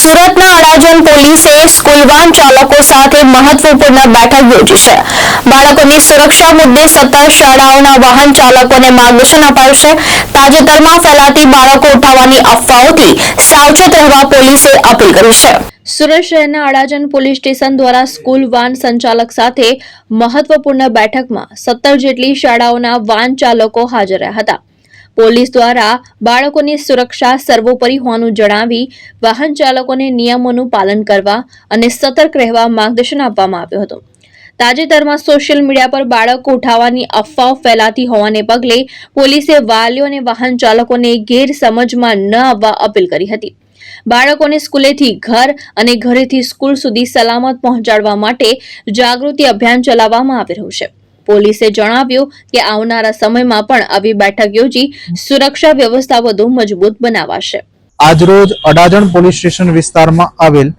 સુરતના અડાજણ પોલીસે school van ચાલકો સાથે મહત્વપૂર્ણ બેઠક યોજી છે। બાળકોની સુરક્ષા મુદ્દે 17 શાળાઓના વાહન ચાલકોને માર્ગદર્શન અપાયું છે। તાજેતરમાં ફેલાતી બાળકો ઉઠાવવાની અફવાઓથી સાવચેત રહેવા પોલીસે અપીલ કરી છે। સુરત શહેરના અડાજણ પોલીસ સ્ટેશન દ્વારા સ્કૂલ વાન સંચાલક સાથે મહત્વપૂર્ણ બેઠકમાં 17 જેટલી શાળાઓના વાન ચાલકો હાજર રહ્યા હતા। પોલીસ દ્વારા બાળકોની સુરક્ષા સર્વોપરી હોવાનું જણાવી વાહન ચાલકોને નિયમોનું પાલન કરવા અને સતર્ક રહેવા માર્ગદર્શન આપવામાં આવ્યું હતું। તાજેતરમાં સોશિયલ મીડિયા પર બાળકો ઉઠાવવાની અફવાઓ ફેલાતી હોવાને પગલે પોલીસે વાલીઓ અને વાહન ચાલકોને ગેરસમજમાં ન આવવા અપીલ કરી હતી। બાળકોને સ્કૂલેથી ઘર અને ઘરેથી સ્કૂલ સુધી સલામત પહોંચાડવા માટે જાગૃતિ અભિયાન ચલાવવામાં આવી રહ્યું છે। પોલીસે જણાવ્યું કે આવનારા સમયમાં પણ આવી બેઠક યોજી સુરક્ષા વ્યવસ્થા વધુ મજબૂત બનાવાશે। આજરોજ અડાજણ પોલીસ સ્ટેશન વિસ્તારમાં આવેલ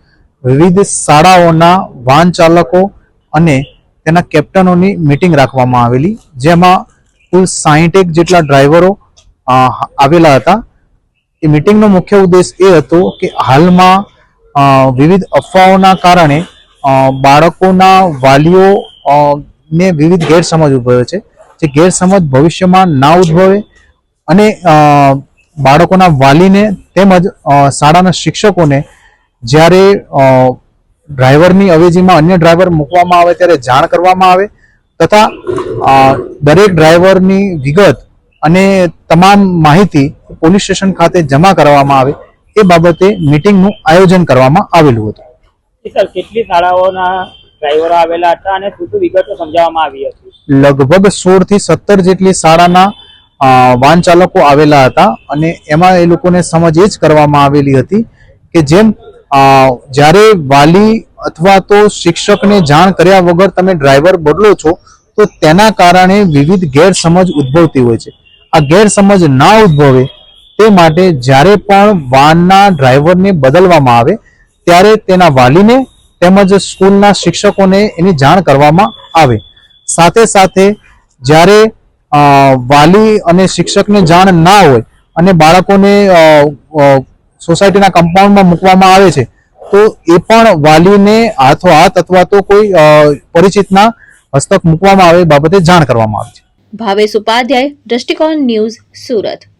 વિવિધ શાળાઓના વાહન ચાલકો અને તેના કેપ્ટનોની મીટિંગ રાખવામાં આવેલી, જેમાં કુલ 61 જેટલા ડ્રાઈવરો આવેલા હતા। એ મીટિંગનો મુખ્ય ઉદ્દેશ એ હતો કે હાલમાં વિવિધ અફવાઓના કારણે બાળકોના વાલીઓ ને વિવિધ ગેરસમજ ઉદ્ભવે છે, જે ગેરસમજ ભવિષ્યમાં ના ઉદ્ભવે અને બાળકોના વાલીને તેમજ શાળાના શિક્ષકોને જ્યારે ડ્રાઈવરની અવેજીમાં અન્ય ડ્રાઈવર મૂકવામાં આવે ત્યારે જાણ કરવામાં આવે તથા દરેક ડ્રાઈવરની વિગત અને તમામ માહિતી પોલીસ સ્ટેશન ખાતે જમા કરવામાં આવે એ બાબતે મીટિંગનું આયોજન કરવામાં આવેલું હતું। સર, કેટલી શાળાઓના ડ્રાઈવરો આવેલા હતા અને શું વિગતો સમજાવવામાં આવી હતી? લગભગ 16 થી 17 જેટલી શાળાના વાહન ચાલકો આવેલા હતા અને એમાં એ લોકોને સમજ એ જ કરવામાં આવેલી હતી કે જેમ જ્યારે વાલી અથવા તો શિક્ષકને જાણ કર્યા વગર તમે ડ્રાઈવર બદલો છો તો તેના કારણે વિવિધ ગેરસમજ ઉદ્ભવતી હોય છે। આ ગેરસમજ ના ઉદ્ભવે તે માટે જ્યારે પણ વાનના ડ્રાઈવરને બદલવામાં આવે ત્યારે તેના વાલીને તેમજ સ્કૂલના શિક્ષકોને એની જાણ કરવામાં આવે। સાથે સાથે જ્યારે વાલી અને શિક્ષકને જાણ ના હોય અને બાળકોને સોસાયટીના કમ્પાઉન્ડમાં મૂકવામાં આવે છે તો એ પણ વાલીને હાથોહાથ અથવા તો કોઈ પરિચિતના હસ્તક મૂકવામાં આવે એ બાબતે જાણ કરવામાં આવે છે। ભાવેશ ઉપાધ્યાય, દ્રષ્ટિકોણ ન્યૂઝ, સુરત।